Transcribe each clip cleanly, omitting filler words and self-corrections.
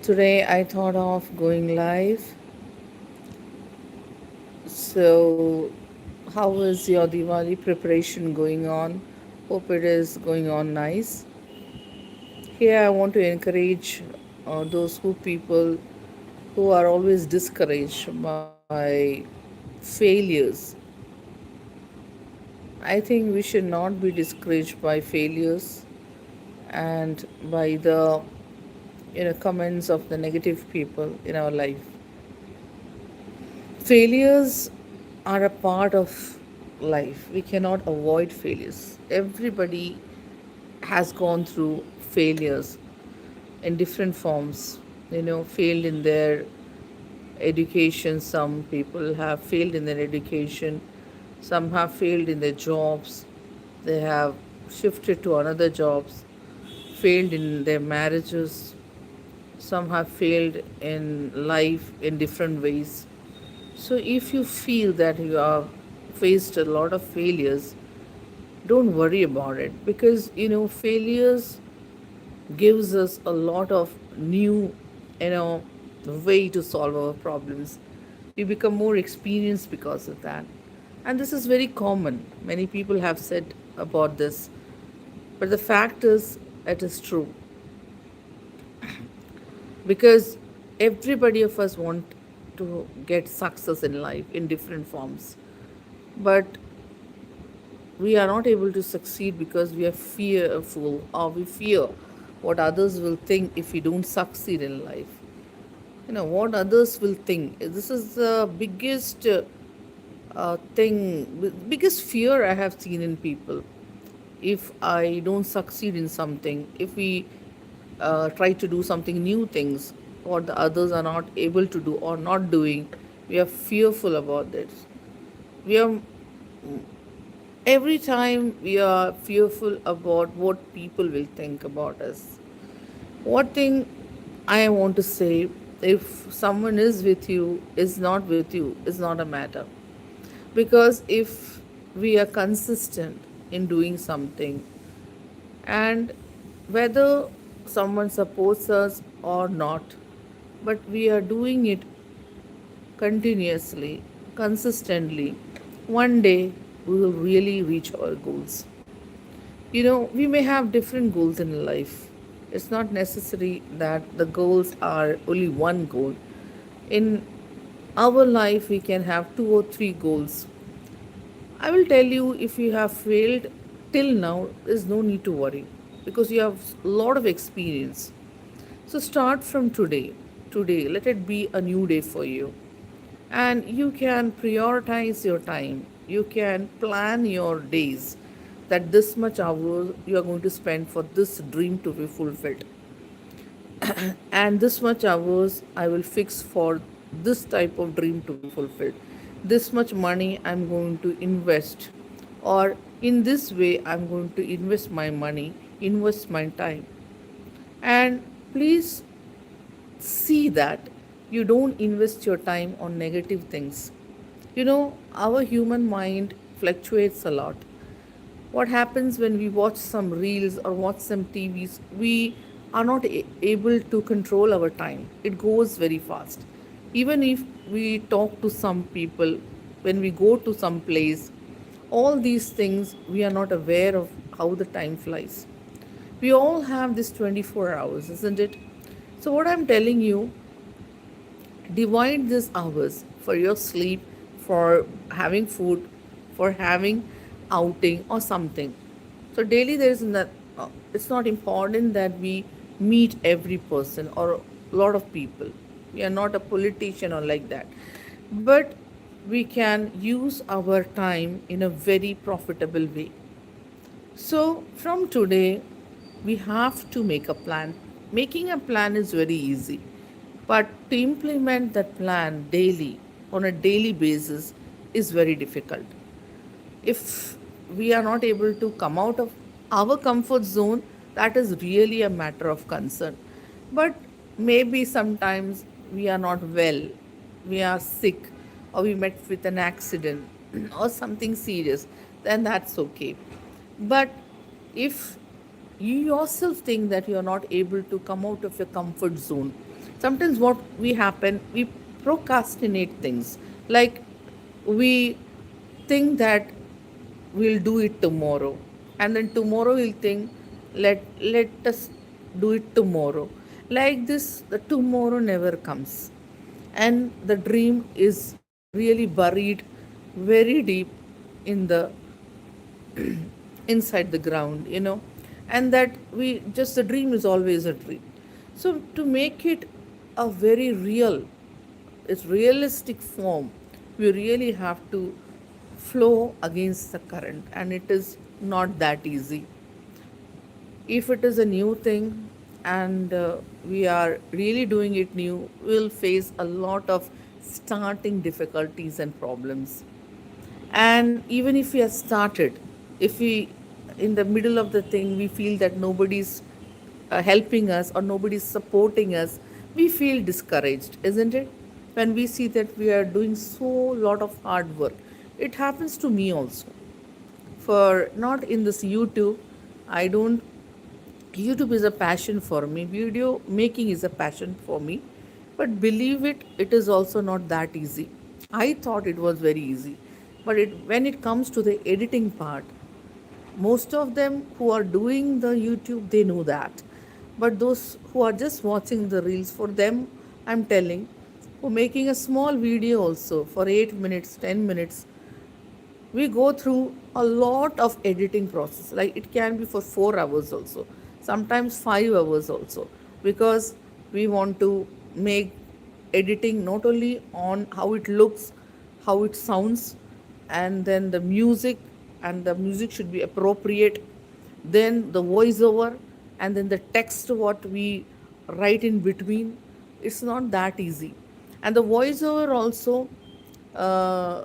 Today I thought of going live. So, how is your Diwali preparation going on? Hope it is going on nice. Here I want to encourage those who people who are always discouraged by failures. I think we should not be discouraged by failures and by the comments of the negative people in our life. Failures are a part of life. We cannot avoid failures. Everybody has gone through failures in different forms. Failed in their education. Some people have failed in their education. Some have failed in their jobs. They have shifted to another jobs. Failed in their marriages. Some have failed in life in different ways. So if you feel that you have faced a lot of failures, don't worry about it because failures gives us a lot of new you know way to solve our problems. We become more experienced because of that. And this is very common. Many people have said about this. But the fact is it is true because everybody of us want to get success in life in different forms. But we are not able to succeed because we are fearful or we fear what others will think if we don't succeed in life. What others will think. This is the biggest fear I have seen in people. If I don't succeed in something, if we try to do something new things, what the others are not able to do or not doing, we are fearful about this. We are Every time we are fearful about what people will think about us. What thing I want to say, if someone is with you, is not with you, is not a matter. Because if we are consistent in doing something, and whether someone supports us or not, but we are doing it continuously, consistently, one day we will really reach our goals. We may have different goals in life. It's not necessary that the goals are only one goal. In our life, we can have two or three goals. I will tell you, if you have failed till now, there's no need to worry because you have a lot of experience. So start from today. Today, let it be a new day for you. And you can prioritize your time. You can plan your days that this much hours you are going to spend for this dream to be fulfilled, and this much hours I will fix for this type of dream to be fulfilled. This much money I'm going to invest, or in this way I'm going to invest my money, invest my time. And please see that you don't invest your time on negative things. Our human mind fluctuates a lot. What happens when we watch some reels or watch some TVs, we are not able to control our time. It goes very fast. Even if we talk to some people, when we go to some place, all these things we are not aware of how the time flies. We all have this 24 hours, isn't it? So, what I'm telling you, divide these hours for your sleep, for having food, for having outing or something. So daily there is not. It's not important that we meet every person or a lot of people. We are not a politician or like that, but we can use our time in a very profitable way. So, from today, we have to make a plan. Making a plan is very easy, but to implement that plan daily, on a daily basis, is very difficult. If we are not able to come out of our comfort zone, that is really a matter of concern. But maybe sometimes we are not well, we are sick, or we met with an accident or something serious, then that's okay. But if you yourself think that you are not able to come out of your comfort zone, Sometimes what we happen, we procrastinate things. Like we think that we'll do it tomorrow, and then tomorrow we'll think, let us do it tomorrow. Like this, the tomorrow never comes, and the dream is really buried very deep in the inside the ground, and that we just the dream is always a dream. So to make it a very real, its realistic form, we really have to flow against the current, and it is not that easy. If it is a new thing, and we are really doing it new, we'll face a lot of starting difficulties and problems. And even if we have started, if we in the middle of the thing we feel that nobody's helping us or nobody's supporting us, we feel discouraged, isn't it? When we see that we are doing so lot of hard work. It happens to me also. For not in this YouTube, I don't, YouTube is a passion for me, video making is a passion for me. But believe it, it is also not that easy. I thought it was very easy, but when it comes to the editing part, most of them who are doing the YouTube, they know that. But those who are just watching the reels, for them, I'm telling, for making a small video also for 8 minutes, 10 minutes, we go through a lot of editing process. Like it can be for 4 hours also, sometimes 5 hours also, because we want to make editing not only on how it looks, how it sounds, and then the music, and the music should be appropriate, then the voiceover, and then the text what we write in between. It's not that easy. And the voiceover also, uh,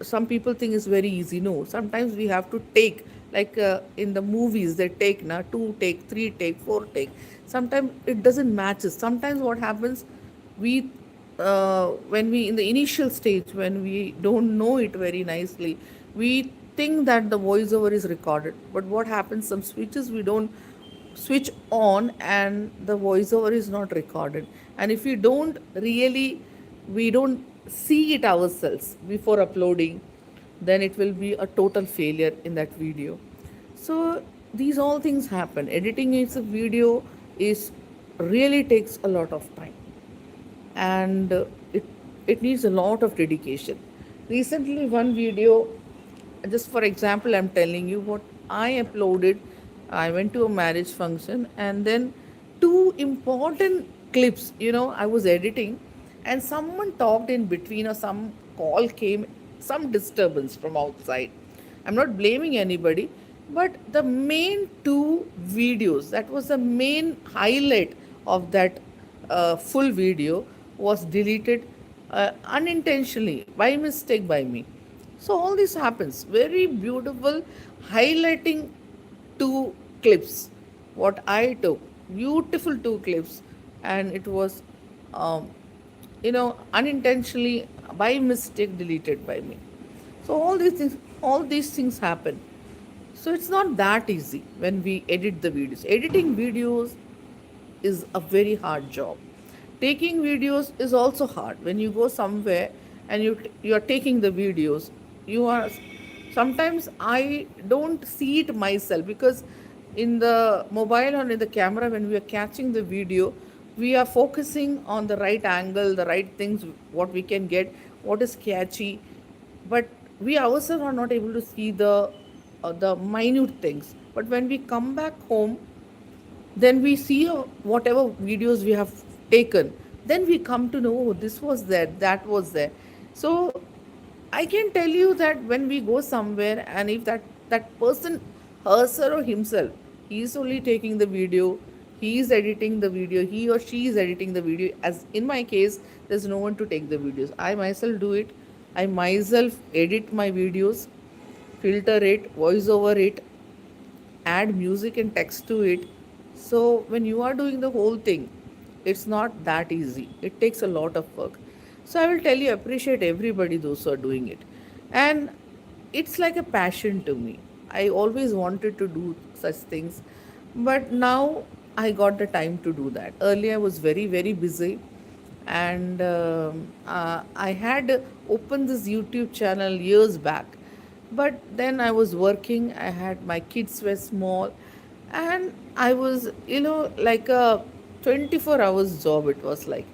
some people think is very easy. No, sometimes we have to take, like in the movies they take now 2 take, 3 take, 4 take. Sometimes it doesn't match. Sometimes what happens, we when we in the initial stage, when we don't know it very nicely, we think that the voiceover is recorded, but what happens, some switches we don't switch on, and the voiceover is not recorded. And if we don't really, we don't see it ourselves before uploading, then it will be a total failure in that video. So these all things happen. Editing is a video is really takes a lot of time, and it needs a lot of dedication. Recently, one video, just for example, I'm telling you what I uploaded. I went to a marriage function, and then two important clips, I was editing, and someone talked in between, or some call came, some disturbance from outside. I'm not blaming anybody, but the main two videos, that was the main highlight of that full video, was deleted unintentionally, by mistake, by me. So all this happens. Very beautiful, highlighting two clips. What I took, beautiful two clips, and it was, um, unintentionally, by mistake, deleted by me. So all these things happen. So it's not that easy when we edit the videos. Editing videos is a very hard job. Taking videos is also hard. When you go somewhere and you are taking the videos, you are, sometimes I don't see it myself, because in the mobile or in the camera, when we are catching the video, we are focusing on the right angle, the right things, what we can get, what is catchy, but we ourselves are not able to see the minute things. But when we come back home, then we see whatever videos we have taken, then we come to know, oh, this was there, that was there. So I can tell you that when we go somewhere, and if that person, herself or himself, he is only taking the video, he is editing the video, he or she is editing the video. As in my case, there's no one to take the videos, I myself do it. I myself edit my videos, filter it, voice over it, add music and text to it. So when you are doing the whole thing, it's not that easy. It takes a lot of work. So I will tell you, appreciate everybody those who are doing it. And it's like a passion to me. I always wanted to do such things. But now I got the time to do that. Earlier, I was very, very busy, and I had opened this YouTube channel years back. But then I was working, I had my kids were small, and I was, like a 24 hours job, it was like.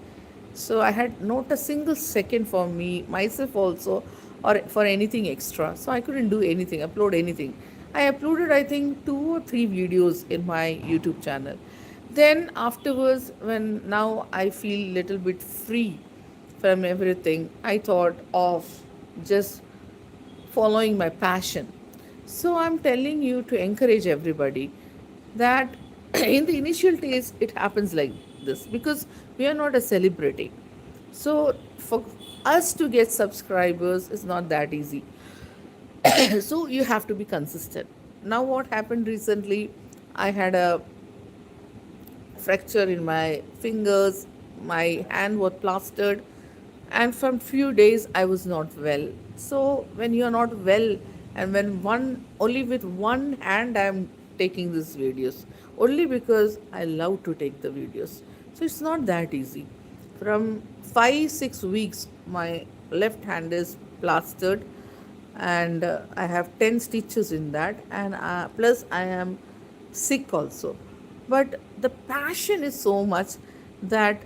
So I had not a single second for me, myself also, or for anything extra. So I couldn't do anything, upload anything. I uploaded, I think, 2 or 3 videos in my YouTube channel. Then afterwards, when now I feel little bit free from everything, I thought of just following my passion. So I'm telling you to encourage everybody that in the initial days it happens like this because we are not a celebrity. So for us to get subscribers is not that easy. So you have to be consistent. Now what happened recently, I had a fracture in my fingers, my hand was plastered, and from few days I was not well. So when you are not well, and when one only with one hand I am taking these videos, only because I love to take the videos. So it's not that easy. From 5 6 weeks, my left hand is plastered, and I have 10 stitches in that, and plus I am sick also. But the passion is so much that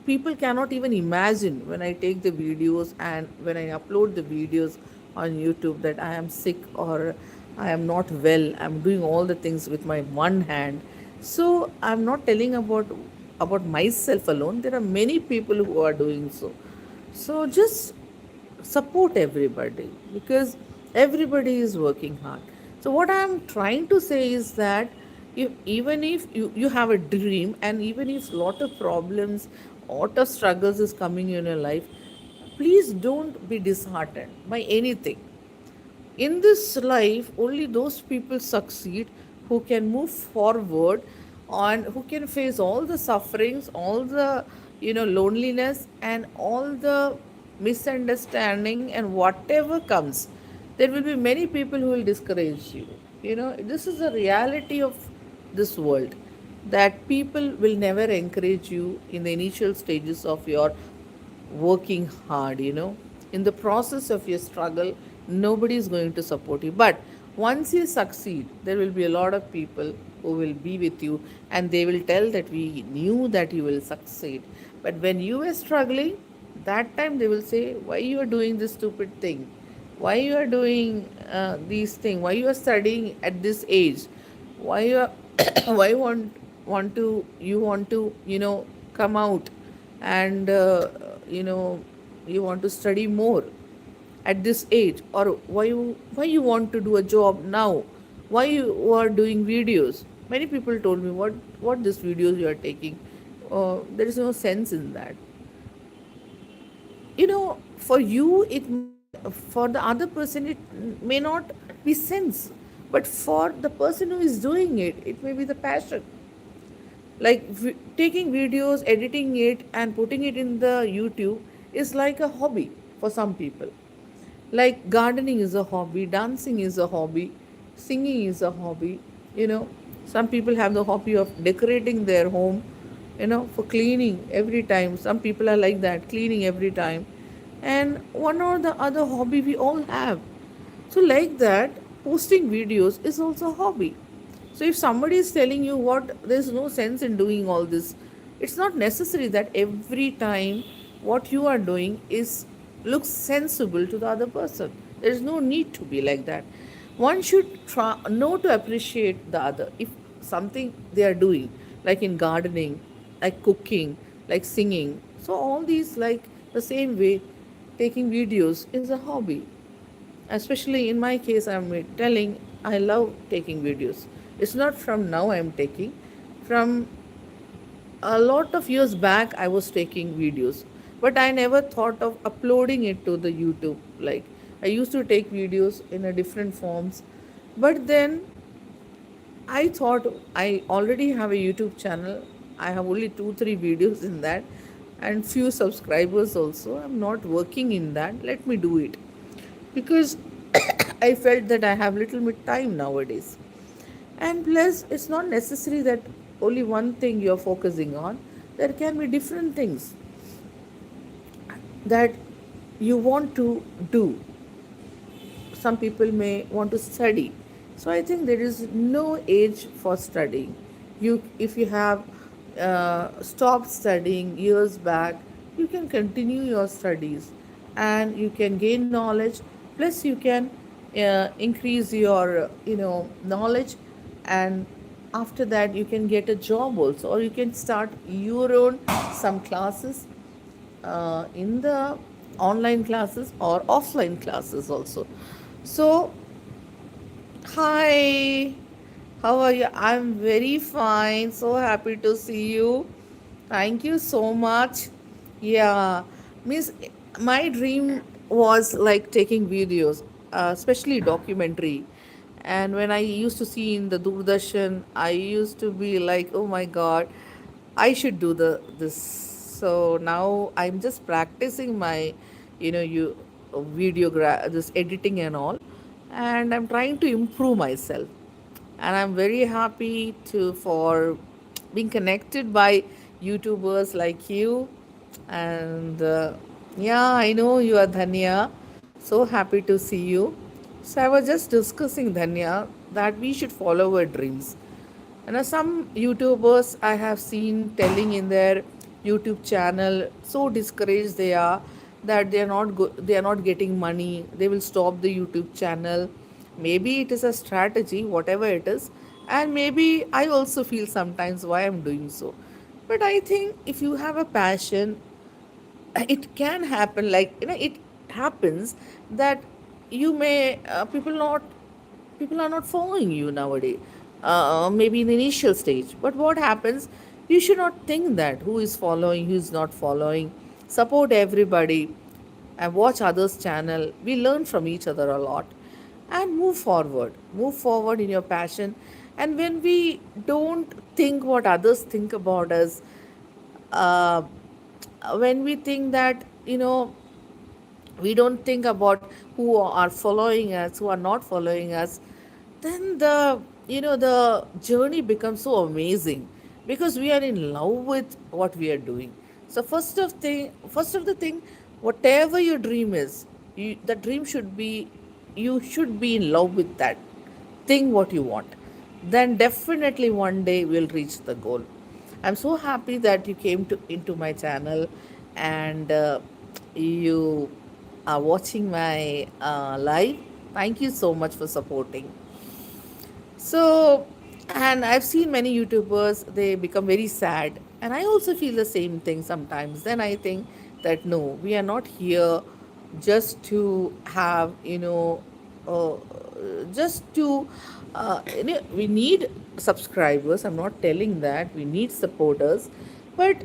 people cannot even imagine when I take the videos and when I upload the videos on YouTube that I am sick or I am not well. I'm doing all the things with my one hand. So I'm not telling about myself alone. There are many people who are doing so. So just support everybody because everybody is working hard. So what I'm trying to say is that even if you have a dream, and even if lot of problems, lot of struggles is coming in your life, please don't be disheartened by anything. In this life, only those people succeed who can move forward and who can face all the sufferings, all the loneliness, and all the misunderstanding, and whatever comes. There will be many people who will discourage you. This is the reality of this world, that people will never encourage you in the initial stages of your working hard. In the process of your struggle, nobody is going to support you, but once you succeed, there will be a lot of people who will be with you, and they will tell that we knew that you will succeed. But when you were struggling, that time they will say, why you are doing this stupid thing, why you are doing these things, why you are studying at this age, why you are why want to come out, and you know you want to study more at this age, or why you want to do a job now, why you are doing videos. Many people told me, what these videos you are taking, there is no sense in that. For you it for the other person it may not be sense, but for the person who is doing it, it may be the passion. Like taking videos, editing it, and putting it in the YouTube is like a hobby for some people. Like gardening is a hobby, dancing is a hobby, singing is a hobby. Some people have the hobby of decorating their home, for cleaning every time. Some people are like that, cleaning every time. And one or the other hobby we all have. So, like that, posting videos is also a hobby. So, if somebody is telling you there's no sense in doing all this, it's not necessary that every time what you are doing is looks sensible to the other person. There is no need to be like that. One should know to appreciate the other. If something they are doing, like in gardening, like cooking, like singing, so all these, like the same way, taking videos is a hobby. Especially in my case, I'm telling I love taking videos. It's not from now I'm taking, from a lot of years back I was taking videos, but I never thought of uploading it to the YouTube. Like I used to take videos in a different forms, but then I thought I already have a YouTube channel. I have only 2 3 videos in that, and few subscribers also. I'm not working in that. Let me do it because I felt that I have little bit time nowadays. And plus, it's not necessary that only one thing you're focusing on. There can be different things that you want to do. Some people may want to study. So I think there is no age for studying. If you have stopped studying years back, you can continue your studies, and you can gain knowledge. Plus, you can increase your knowledge, and after that you can get a job also, or you can start your own some classes in the online classes or offline classes also. So, hi, how are you? I'm very fine. So happy to see you. Thank you so much. Yeah, Miss, my dream was like taking videos, especially documentary. And when I used to see in the Doordarshan, I used to be like, oh my God, I should do this. So now I'm just practicing my, this editing and all, and I'm trying to improve myself. And I'm very happy to for being connected by YouTubers like you. And yeah, I know you are Dhanya. So happy to see you. So I was just discussing, Dhanya, that we should follow our dreams. Some YouTubers I have seen telling in their YouTube channel, so discouraged they are that they are not getting money. They will stop the YouTube channel. Maybe it is a strategy, whatever it is, and maybe I also feel sometimes why I'm doing so. But I think if you have a passion, it can happen. Like it happens that you may people are not following you nowadays, maybe in the initial stage. But what happens, you should not think that who is following, who is not following. Support everybody and watch others channel. We learn from each other a lot, and move forward in your passion. And when we don't think what others think about us, uh, when we think that we don't think about who are following us, who are not following us, then the journey becomes so amazing, because we are in love with what we are doing. So first of the thing, whatever your dream is, the dream should be, you should be in love with that thing what you want. Then definitely one day we'll reach the goal. I'm so happy that you came to into my channel, and you are watching my live. Thank you so much for supporting. So, and I've seen many YouTubers, they become very sad. And I also feel the same thing sometimes. Then I think that no, we are not here just to have, uh, just to, we need subscribers. I'm not telling that. We need supporters. But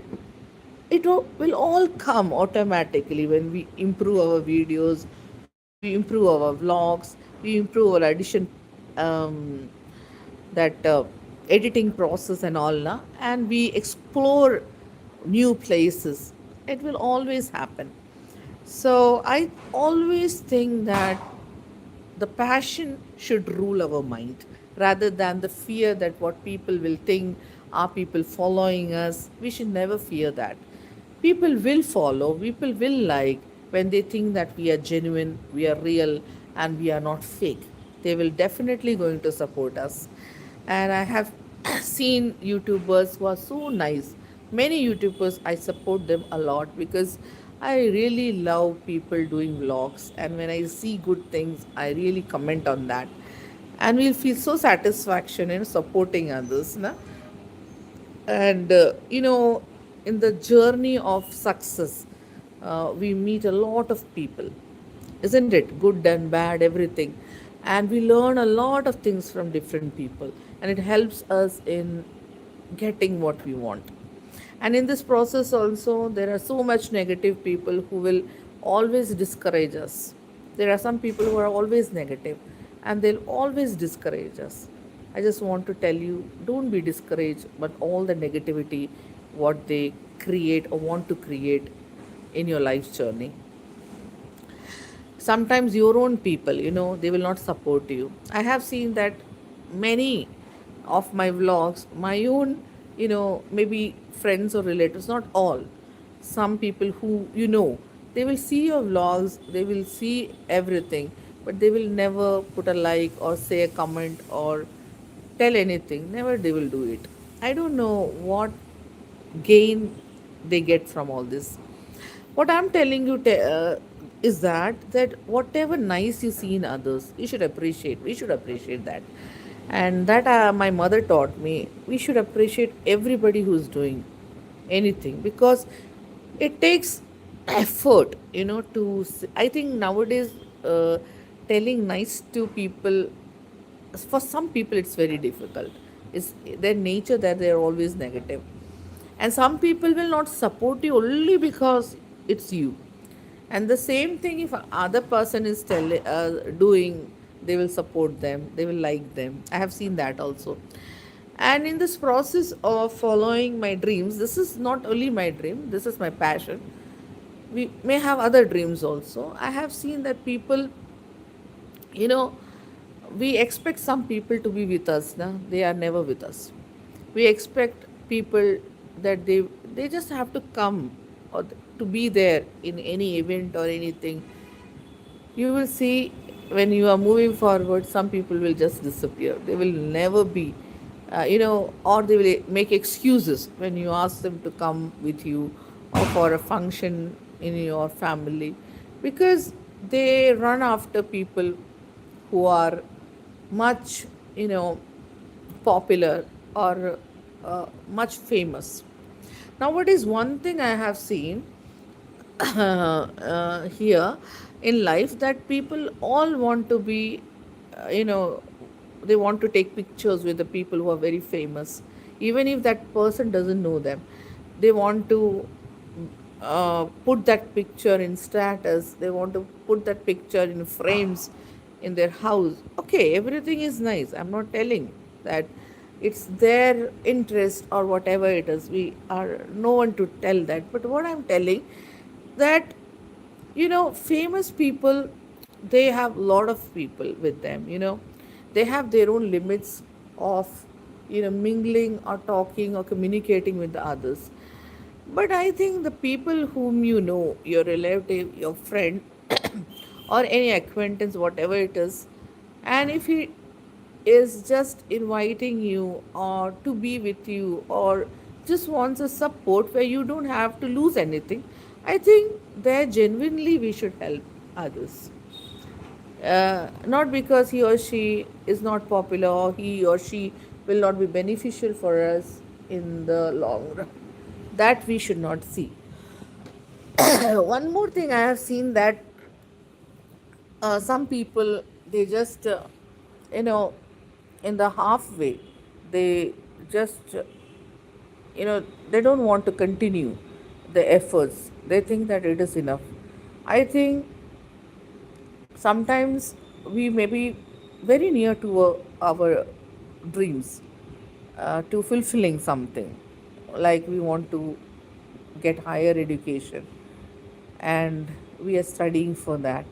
will all come automatically when we improve our videos, we improve our vlogs, we improve our edition, um, that editing process and all na, and we explore new places. It will always happen. So I always think that the passion should rule our mind rather than the fear that what people will think. Are people following us? We should never fear that. People will follow, people will like when they think that we are genuine, we are real, and we are not fake. They will definitely going to support us. And I have seen YouTubers who are so nice. Many YouTubers, I support them a lot because I really love people doing vlogs. And when I see good things, I really comment on that. And we'll feel so satisfaction in supporting others. Na? And in the journey of success, we meet a lot of people, isn't it? Good and bad, everything. And we learn a lot of things from different people, and it helps us in getting what we want. And in this process also, there are so much negative people who will always discourage us. There are some people who are always negative, and they'll always discourage us. I just want to tell you, don't be discouraged, but all the negativity, what they create or want to create in your life journey. Sometimes your own people, they will not support you. I have seen that many of my vlogs, my own maybe friends or relatives, not all. Some people who they will see your vlogs, they will see everything, but they will never put a like or say a comment or tell anything. Never they will do it. I don't know what gain they get from all this. What I'm telling you is that whatever nice you see in others, you should appreciate. We should appreciate that, and that my mother taught me. We should appreciate everybody who's doing anything, because it takes effort, I think nowadays, telling nice to people, for some people it's very difficult. It's their nature that they're always negative, and some people will not support you only because it's you. And the same thing, if other person is doing, they will support them, they will like them. I have seen that also. And in this process of following my dreams, this is not only my dream, this is my passion. We may have other dreams also. I have seen that people, you know we expect some people to be with us. Now they are never with us. We expect people that they just have to come, or to be there in any event or anything. You will see, when you are moving forward, some people will just disappear. They will never be, or they will make excuses when you ask them to come with you, or for a function in your family, because they run after people who are much, popular, or much famous. Now, what is one thing I have seen here in life, that people all want to be, they want to take pictures with the people who are very famous, even if that person doesn't know them. They want to put that picture in status, they want to put that picture in frames in their house. Okay, everything is nice. I'm not telling that it's their interest or whatever it is. We are no one to tell that. But what I'm telling, that famous people, they have a lot of people with them. They have their own limits of mingling or talking or communicating with the others. But I think the people whom you know, your relative, your friend, or any acquaintance, whatever it is, and if he is just inviting you or to be with you, or just wants a support where you don't have to lose anything, I think there genuinely we should help others. Not because he or she is not popular, or he or she will not be beneficial for us in the long run. That we should not see. One more thing I have seen, that some people, they just, you know, in the halfway, they just, they don't want to continue the efforts. They think that it is enough. I think sometimes we may be very near to our dreams, to fulfilling something, like we want to get higher education, and we are studying for that,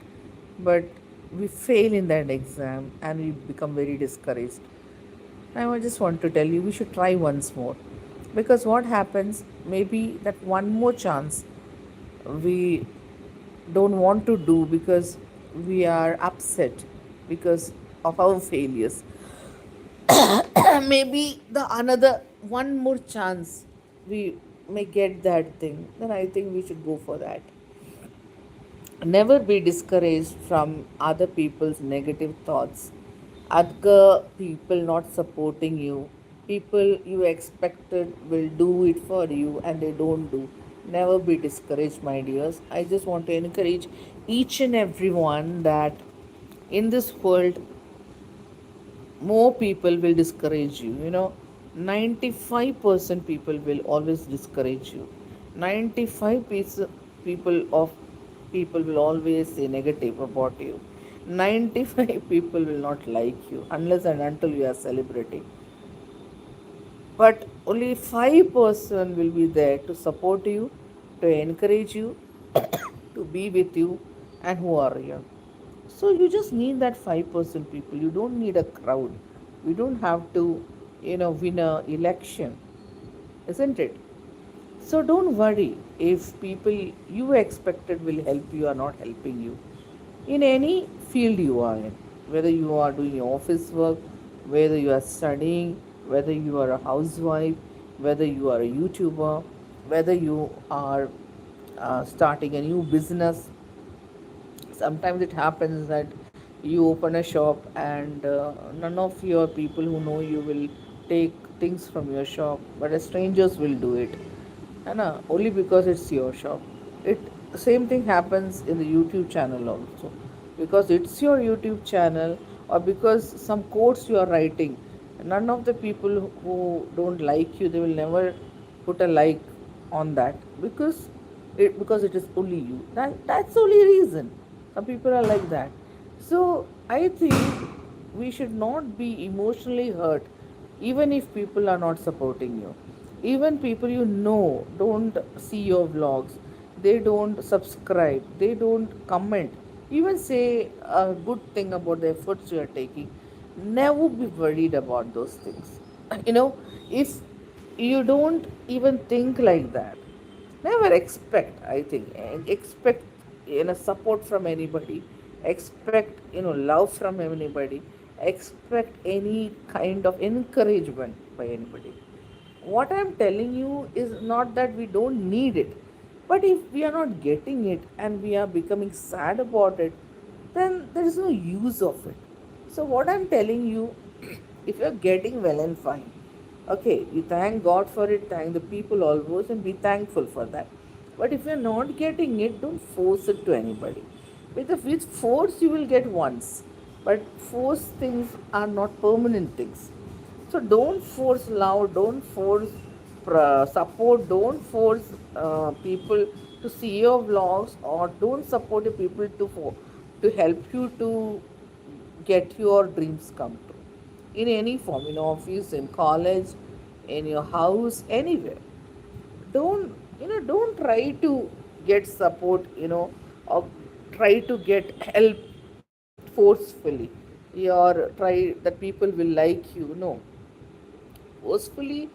but we fail in that exam and we become very discouraged. I just want to tell you, we should try once more, because what happens, maybe that one more chance we don't want to do, because we are upset because of our failures. Maybe the another one more chance we may get that thing, then I think we should go for that. Never be discouraged from other people's negative thoughts, other people not supporting you, people you expected will do it for you and they don't do. Never be discouraged, my dears. I just want to encourage each and everyone that in this world, more people will discourage you. 95% people will always discourage you. 95% people of people will always say negative about you. 95 people will not like you unless and until you are celebrating. But only 5% will be there to support you, to encourage you, to be with you, and who are here. So you just need that 5% people. You don't need a crowd. We don't have to, win a election. isn't it? So don't worry if people you expected will help you are not helping you in any field you are in, whether you are doing your office work, whether you are studying, whether you are a housewife, whether you are a YouTuber, whether you are starting a new business. Sometimes it happens that you open a shop and none of your people who know you will take things from your shop, but strangers will do it, only because it's your shop. It same thing happens in the YouTube channel also, because it's your YouTube channel, or because some quotes you are writing. None of the people who don't like you, they will never put a like on that, because it is only you. That's the only reason. Some people are like that. So I think we should not be emotionally hurt even if people are not supporting you. Even people you know don't see your vlogs, they don't subscribe, they don't comment, even say a good thing about the efforts you are taking. Never be worried about those things. You know, if you don't even think like that, never expect, I think, expect support from anybody, expect love from anybody, expect any kind of encouragement by anybody. What I'm telling you is not that we don't need it, but if we are not getting it and we are becoming sad about it, then there is no use of it. So what I'm telling you, if you're getting well and fine, okay, you thank God for it, thank the people always, and be thankful for that. But if you're not getting it, don't force it to anybody. With force, you will get once, but force things are not permanent things. So don't force love, don't force support, don't force people to see your vlogs, or don't support the people to help you to get your dreams come true in any form, in office, in college, in your house, anywhere. Don't try to get support, or try to get help forcefully, or try that people will like you. No, forcefully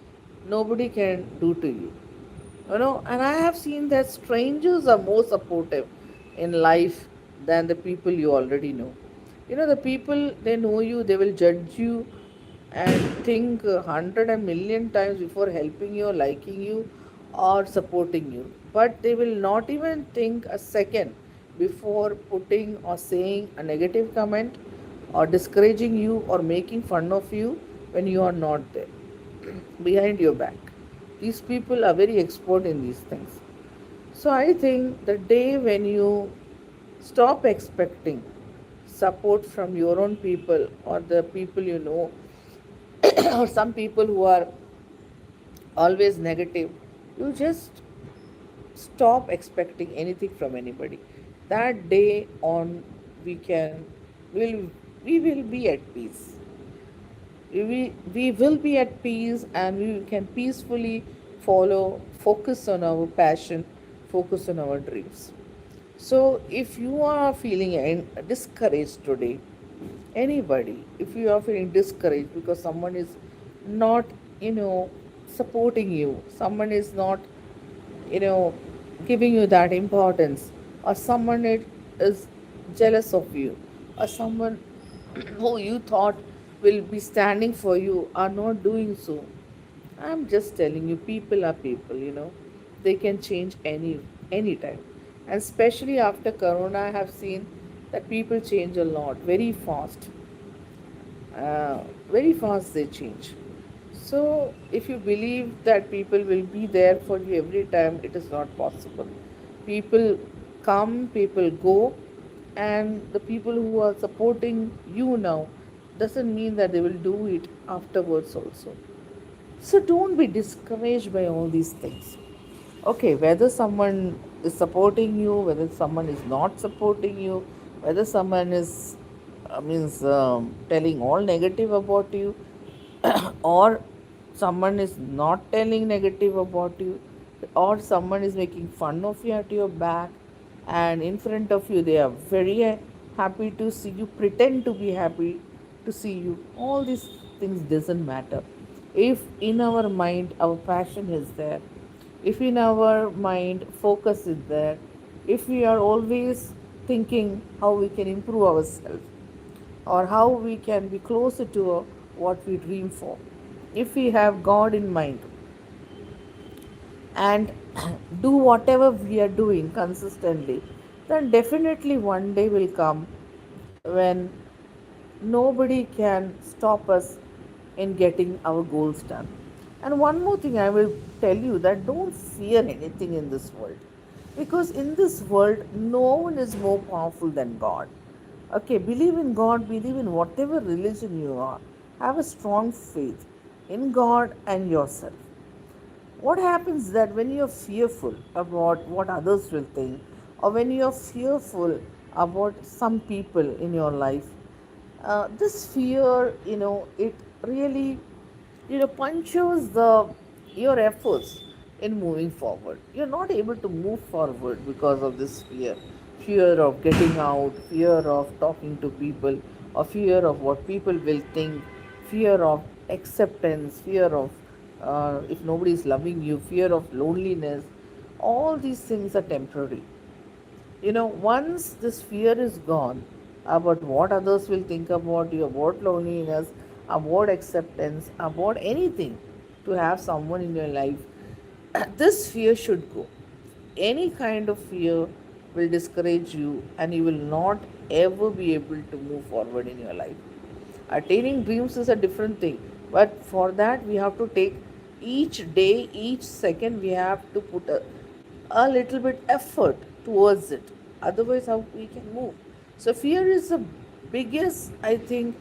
nobody can do to you. And I have seen that strangers are more supportive in life than the people you already know. The people, they know you, they will judge you and think 100 a million times before helping you, liking you, or supporting you. But they will not even think a second before putting or saying a negative comment, or discouraging you, or making fun of you when you are not there, behind your back. These people are very expert in these things. So I think the day when you stop expecting support from your own people, or the people you know, or some people who are always negative, you just stop expecting anything from anybody. That day on, we can will we will be at peace. We will be at peace, and we can peacefully focus on our passion, focus on our dreams. So, if you are feeling discouraged today, anybody, if you are feeling discouraged because someone is not, supporting you, someone is not, you know, giving you that importance, or someone is jealous of you, or someone who you thought will be standing for you are not doing so. I'm just telling you, people are people, they can change anytime. And especially after Corona, I have seen that people change a lot, very fast. Very fast they change. So if you believe that people will be there for you every time, it is not possible. People come, people go, and the people who are supporting you now doesn't mean that they will do it afterwards also. So don't be discouraged by all these things. Okay, whether someone is supporting you, whether someone is not supporting you, whether someone is means telling all negative about you, or someone is not telling negative about you, or someone is making fun of you at your back, and in front of you they are very happy to see you, pretend to be happy to see you. All these things doesn't matter. if in our mind our passion is there, if in our mind focus is there, if we are always thinking how we can improve ourselves or how we can be closer to what we dream for, if we have God in mind and do whatever we are doing consistently, then definitely one day will come when nobody can stop us in getting our goals done. And one more thing I will tell you, that don't fear anything in this world, because in this world no one is more powerful than God. Okay, believe in God, believe in whatever religion you are, have a strong faith in God and yourself. What happens that when you're fearful about what others will think, or when you're fearful about some people in your life, this fear, it really, punctures your efforts in moving forward. You're not able to move forward because of this fear of getting out, fear of talking to people, or fear of what people will think, fear of acceptance, fear of if nobody is loving you, fear of loneliness. All these things are temporary. Once this fear is gone about what others will think about you, about loneliness, about acceptance, about anything, to have someone in your life, this fear should go. Any kind of fear will discourage you, and you will not ever be able to move forward in your life. Attaining dreams is a different thing, but for that we have to take each day, each second, we have to put a little bit effort towards it. Otherwise, how we can move? So fear is the biggest, I think,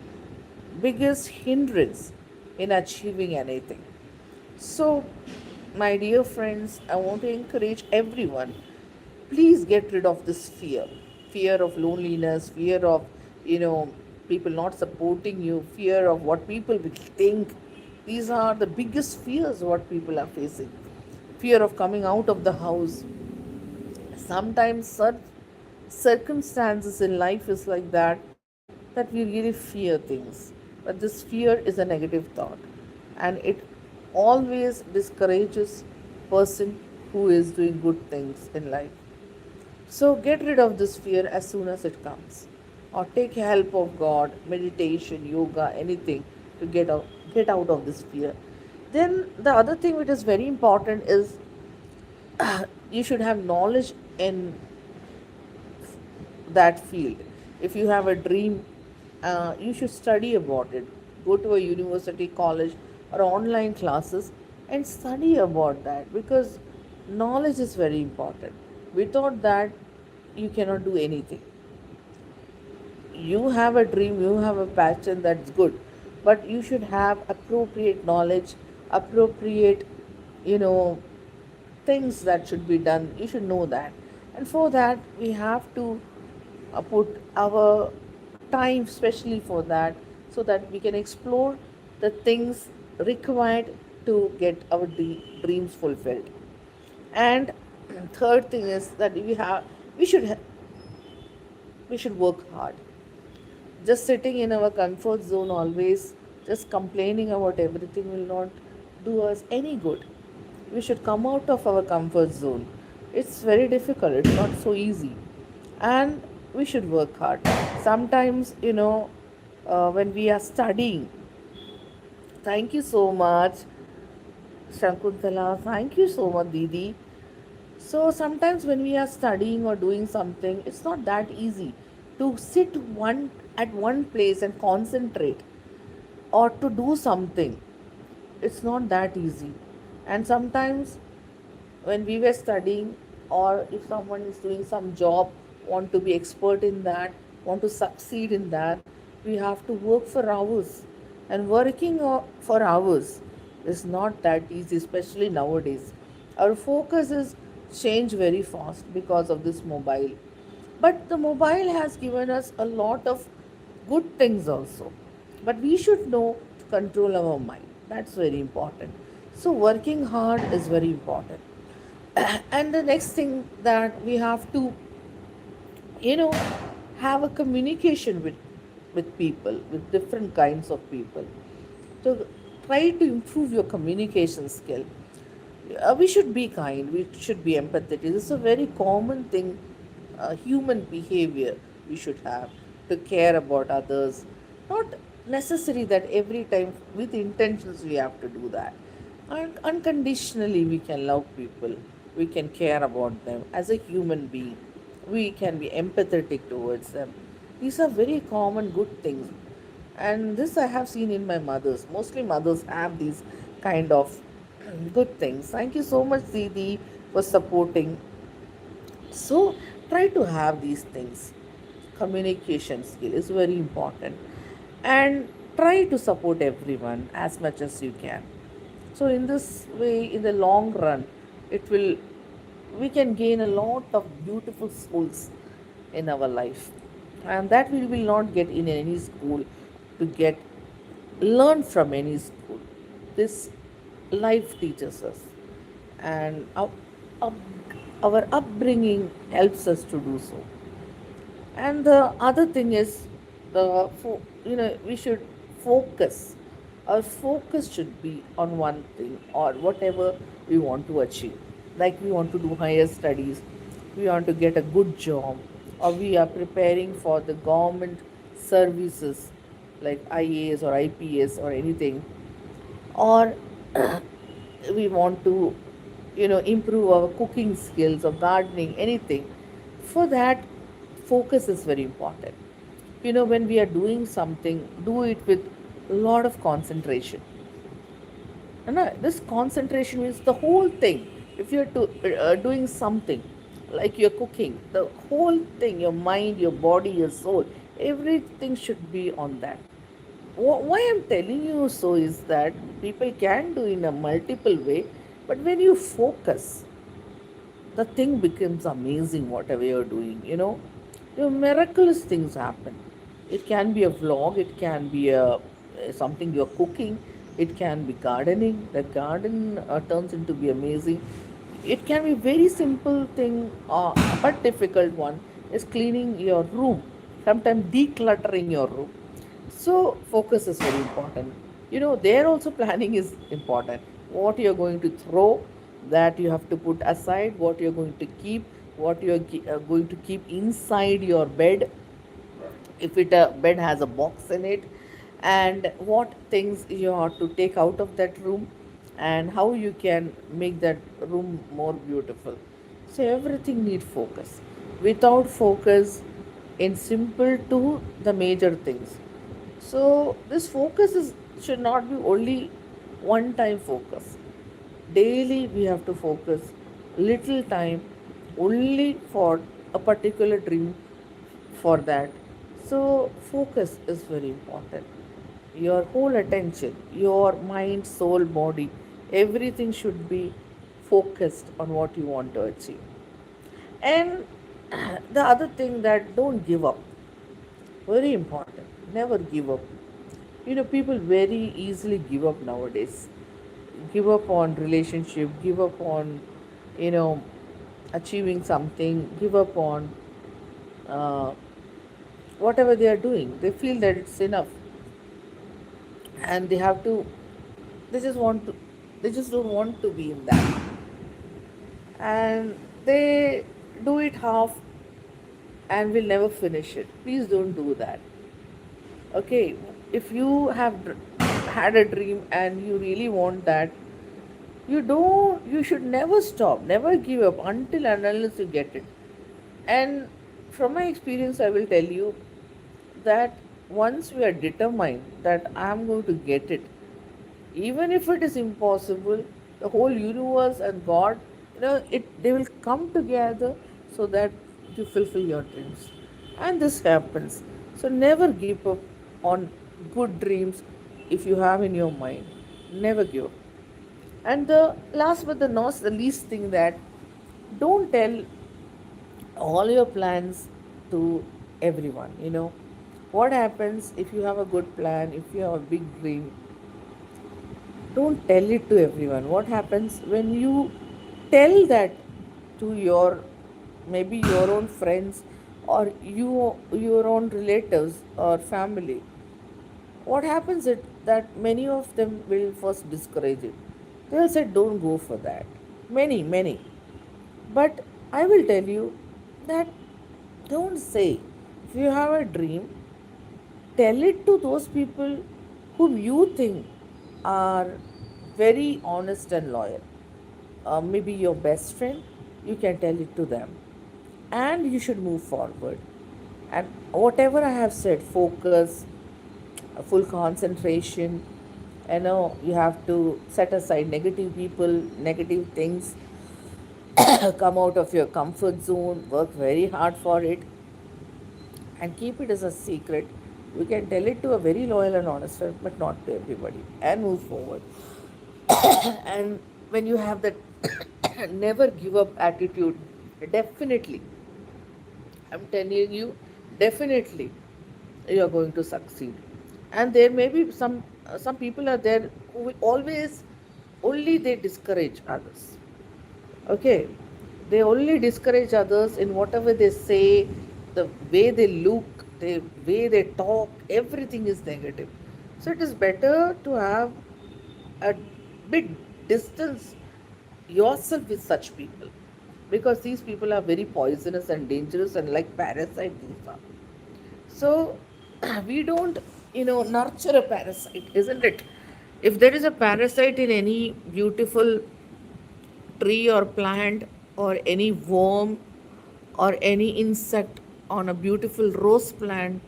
biggest hindrance in achieving anything. So, my dear friends, I want to encourage everyone, please get rid of this fear of loneliness, fear of, you know, people not supporting you, fear of what people will think. These are the biggest fears what people are facing. Fear of coming out of the house. Sometimes such circumstances in life is like that we really fear things, but this fear is a negative thought, and it always discourages person who is doing good things in life. So get rid of this fear as soon as it comes, or take help of God, meditation, yoga, anything, to get out of this fear. Then the other thing which is very important is you should have knowledge in that field. If you have a dream, you should study about it. Go to a university, college, or online classes and study about that, because knowledge is very important. Without that, you cannot do anything. You have a dream, you have a passion, that's good, but you should have appropriate knowledge, appropriate, you know, things that should be done. You should know that. And for that, we have to put our time especially for that, so that we can explore the things required to get our dreams fulfilled. And third thing is that we should we should work hard. Just sitting in our comfort zone always, just complaining about everything, will not do us any good. We should come out of our comfort zone. It's very difficult, it's not so easy. And we should work hard. Sometimes, when we are studying, thank you so much, Shakuntala, thank you so much, Didi. So sometimes when we are studying or doing something, it's not that easy to sit one place and concentrate, or to do something. It's not that easy. And sometimes when we were studying, or if someone is doing some job, want to be expert in that, want to succeed in that, we have to work for hours. And working for hours is not that easy, especially nowadays. Our focus is changed very fast because of this mobile. But the mobile has given us a lot of good things also. But we should know to control our mind. That's very important. So working hard is very important. And the next thing that we have to, you know, have a communication with people, with different kinds of people. So Try to improve your communication skill. We should be kind, we should be empathetic. This is a very common thing, human behavior we should have, to care about others. Not necessary that every time with intentions we have to do that. And unconditionally we can love people, we can care about them as a human being, we can be empathetic towards them. These are very common good things, and this I have seen in my mothers. Mostly mothers have these kind of good things. Thank you so much, Didi, for supporting. So try to have these things. Communication skill is very important, and try to support everyone as much as you can. So in this way, in the long run, it will we can gain a lot of beautiful souls in our life, and that we will not get in any school to get learn from any school. This life teaches us, and up, our upbringing helps us to do so. And the other thing is, we should focus. Our focus should be on one thing or whatever we want to achieve. Like we want to do higher studies, we want to get a good job, or we are preparing for the government services like IAS or IPS or anything, or we want to improve our cooking skills or gardening, anything. For that, focus is very important. When we are doing something, do it with a lot of concentration. And this concentration means the whole thing. If you're doing something like you're cooking, the whole thing, your mind, your body, your soul, everything should be on that. Why I'm telling you so is that people can do in a multiple way, but when you focus, the thing becomes amazing. Whatever you're doing, miraculous things happen. It can be a vlog, it can be something you're cooking, it can be gardening. The garden turns into be amazing. It can be very simple thing, but difficult one is cleaning your room, sometimes decluttering your room. So focus is very important. There also planning is important. What you're going to throw, that you have to put aside. What you're going to keep, what you're going to keep inside your bed, if it a bed has a box in it, and what things you have to take out of that room, and how you can make that room more beautiful. So everything need focus. Without focus, in simple to the major things. So this focus is should not be only one time focus. Daily we have to focus little time only for a particular dream, for that. So focus is very important. Your whole attention, your mind, soul, body, everything should be focused on what you want to achieve. And the other thing, that don't give up. Very important. Never give up. People very easily give up nowadays. Give up on relationship, give up on, you know, achieving something, give up on uh, whatever they are doing. They feel that it's enough, and they just want to, they just don't want to be in that, and they do it half and will never finish it. Please don't do that. Okay, if you have had a dream and you really want that, you should never stop, never give up until and unless you get it. And from my experience, I will tell you that once we are determined that I am going to get it, even if it is impossible, the whole universe and God, they will come together so that you fulfill your dreams. And this happens. So never give up on good dreams if you have in your mind. Never give up. And the last but the not the least thing, that don't tell all your plans to everyone. What happens if you have a good plan, if you have a big dream, don't tell it to everyone. What happens when you tell that to your, maybe your own friends, or your own relatives or family? What happens, it that many of them will first discourage it. They will say, don't go for that. Many. But I will tell you that don't say. If you have a dream, tell it to those people whom you think are very honest and loyal. Maybe your best friend, you can tell it to them. And you should move forward. And whatever I have said, focus, full concentration, you have to set aside negative people, negative things, come out of your comfort zone, work very hard for it, and keep it as a secret. You can tell it to a very loyal and honest friend, but not to everybody, and move forward. And when you have that never give up attitude, definitely, I'm telling you, definitely, you are going to succeed. And there may be some people are there who will always only they discourage others. Okay, they only discourage others in whatever they say, the way they look, the way they talk, everything is negative. So it is better to have a bit distance yourself with such people, because these people are very poisonous and dangerous and like parasite these are. So we don't, nurture a parasite, isn't it? If there is a parasite in any beautiful tree or plant, or any worm or any insect on a beautiful rose plant,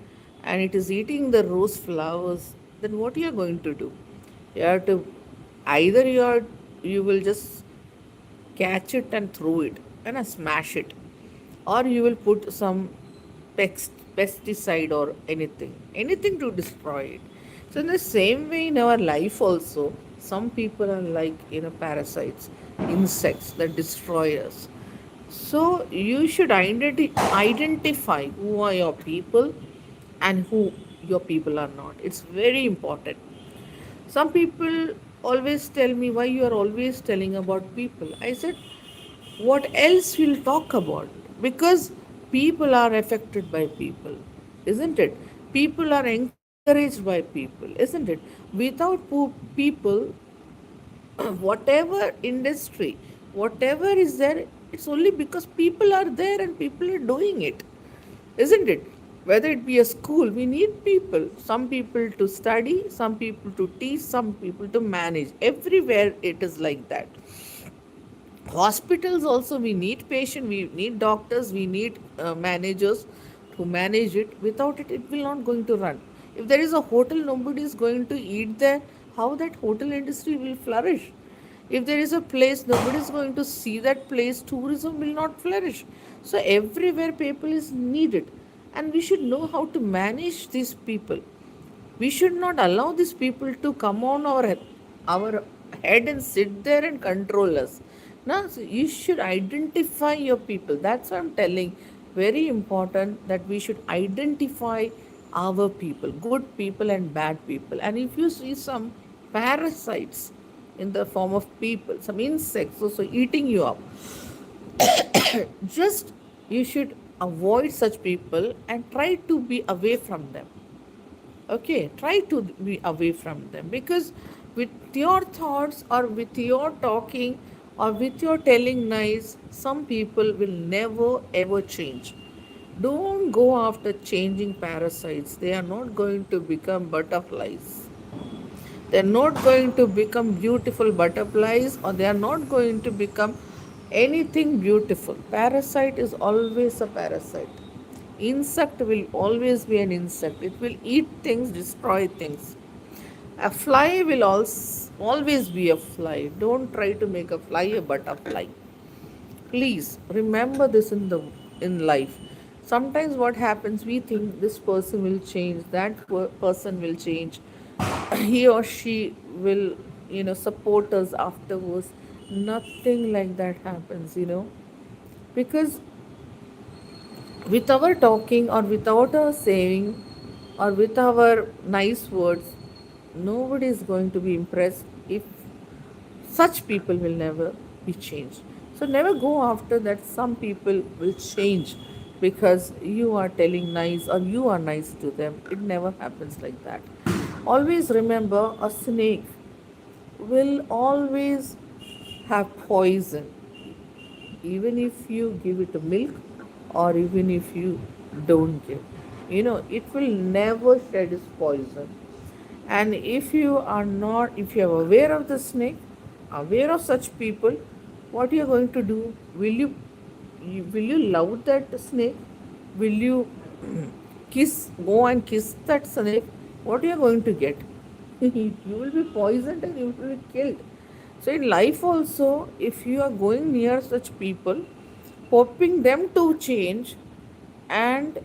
and it is eating the rose flowers, then what you are going to do? You have to either you will just catch it and throw it and smash it, or you will put some pesticide or anything to destroy it. So in the same way, in our life also, some people are like parasites, insects that destroy us. So you should identify who are your people and who your people are not. It's very important. Some people always tell me, why you are always telling about people? I said, what else we'll talk about? Because people are affected by people, isn't it? People are encouraged by people, isn't it? Without people, whatever industry, whatever is there, it's only because people are there and people are doing it, isn't it? Whether it be a school, we need people, some people to study, some people to teach, some people to manage. Everywhere it is like that. Hospitals also, we need patient, we need doctors, we need managers to manage it. Without it, it will not going to run. If there is a hotel, nobody is going to eat there. How that hotel industry will flourish? If there is a place, nobody is going to see that place, tourism will not flourish. So everywhere people is needed, and we should know how to manage these people. We should not allow these people to come on our head and sit there and control us. Now, so you should identify your people. That's what I'm telling. Very important that we should identify our people, good people and bad people. And if you see some parasites in the form of people, some insects also eating you up, just you should avoid such people and try to be away from them. Okay, try to be away from them, because with your thoughts or with your talking or with your telling nice, some people will never ever change. Don't go after changing parasites. They are not going to become butterflies. They are not going to become beautiful butterflies, or they are not going to become anything beautiful. Parasite is always a parasite. Insect will always be an insect. It will eat things, destroy things. A fly will always be a fly. Don't try to make a fly a butterfly. Please remember this in life. Sometimes what happens, we think this person will change, that person will change, he or she will support us afterwards. Nothing like that happens. Because with our talking or without our saying or with our nice words, nobody is going to be impressed. If such people will never be changed, so never go after that some people will change because you are telling nice or you are nice to them. It never happens like that. Always remember, a snake will always have poison, even if you give it milk or even if you don't give. It will never shed its poison. And if you are not, if you are aware of the snake, aware of such people, what you are going to do? Will you love that snake? Will you go and kiss that snake? What you are going to get? You will be poisoned and you will be killed. So in life also, if you are going near such people, hoping them to change, and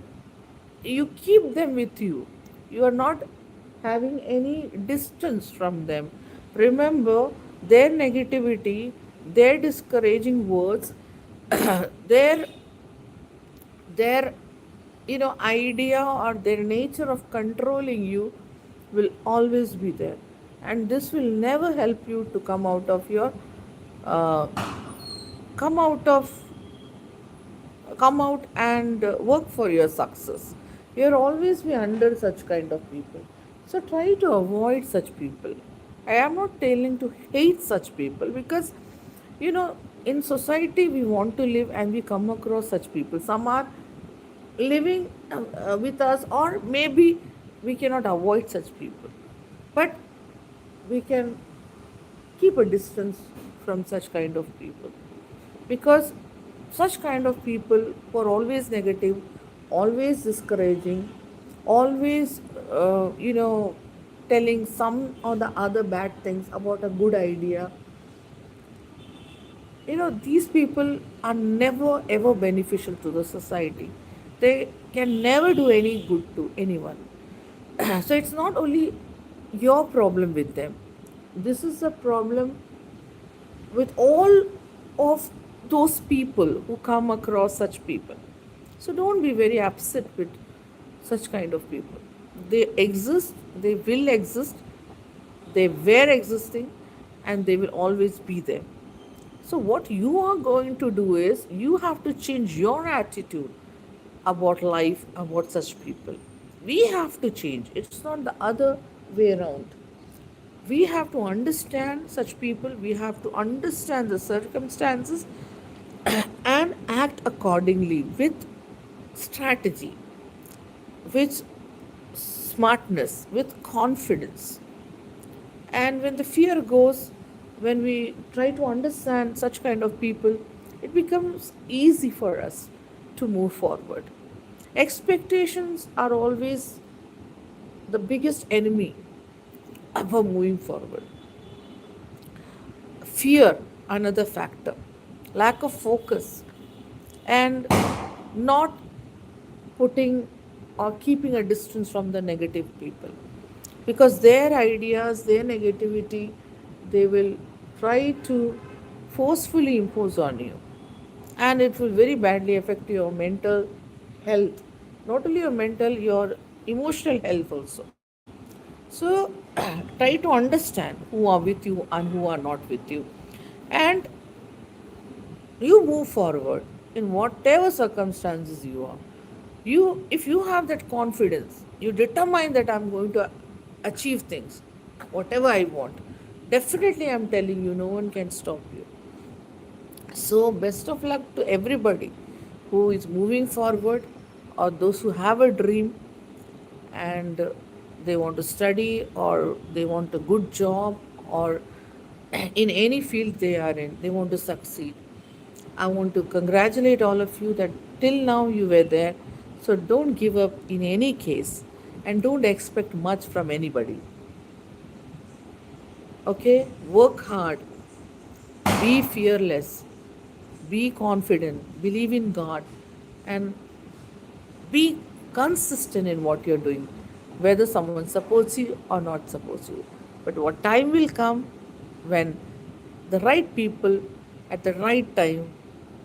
you keep them with you, you are not having any distance from them. Remember, their negativity, their discouraging words, their their idea or their nature of controlling you will always be there, and this will never help you to uh, come out of come out and work for your success. You'll always be under such kind of people. So try to avoid such people. I am not telling to hate such people, because you know in society we want to live and we come across such people. Some are living with us, or maybe we cannot avoid such people, but we can keep a distance from such kind of people, because such kind of people who are always negative, always discouraging, always telling some or the other bad things about a good idea, these people are never ever beneficial to the society. They can never do any good to anyone. So it's not only your problem with them, this is a problem with all of those people who come across such people. So don't be very upset with such kind of people. They exist, they will exist, they were existing, and they will always be there. So, what you are going to do is you have to change your attitude about life, about such people. We have to change, it's not the other way around. We have to understand such people, we have to understand the circumstances and act accordingly with strategy, with smartness, with confidence. And when the fear goes, when we try to understand such kind of people, it becomes easy for us to move forward. Expectations are always the biggest enemy of moving forward. Fear, another factor. Lack of focus, and not putting or keeping a distance from the negative people, because their ideas, their negativity, they will try to forcefully impose on you, and it will very badly affect your mental health, not only your mental, your emotional health also. So try to understand who are with you and who are not with you, and you move forward in whatever circumstances you are. You, if you have that confidence, you determine that I'm going to achieve things whatever I want, definitely I'm telling you, no one can stop you. So best of luck to everybody who is moving forward, or those who have a dream and they want to study, or they want a good job, or in any field they are in, they want to succeed. I want to congratulate all of you that till now you were there. So don't give up in any case, and don't expect much from anybody. Okay? Work hard, be fearless, be confident, believe in God, and be consistent in what you're doing, whether someone supports you or not supports you. But what time will come when the right people at the right time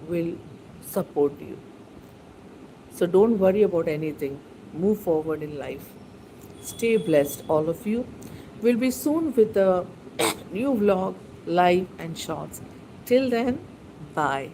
will support you. So don't worry about anything. Move forward in life. Stay blessed, all of you. We'll be soon with a new vlog, live and shorts. Till then, bye.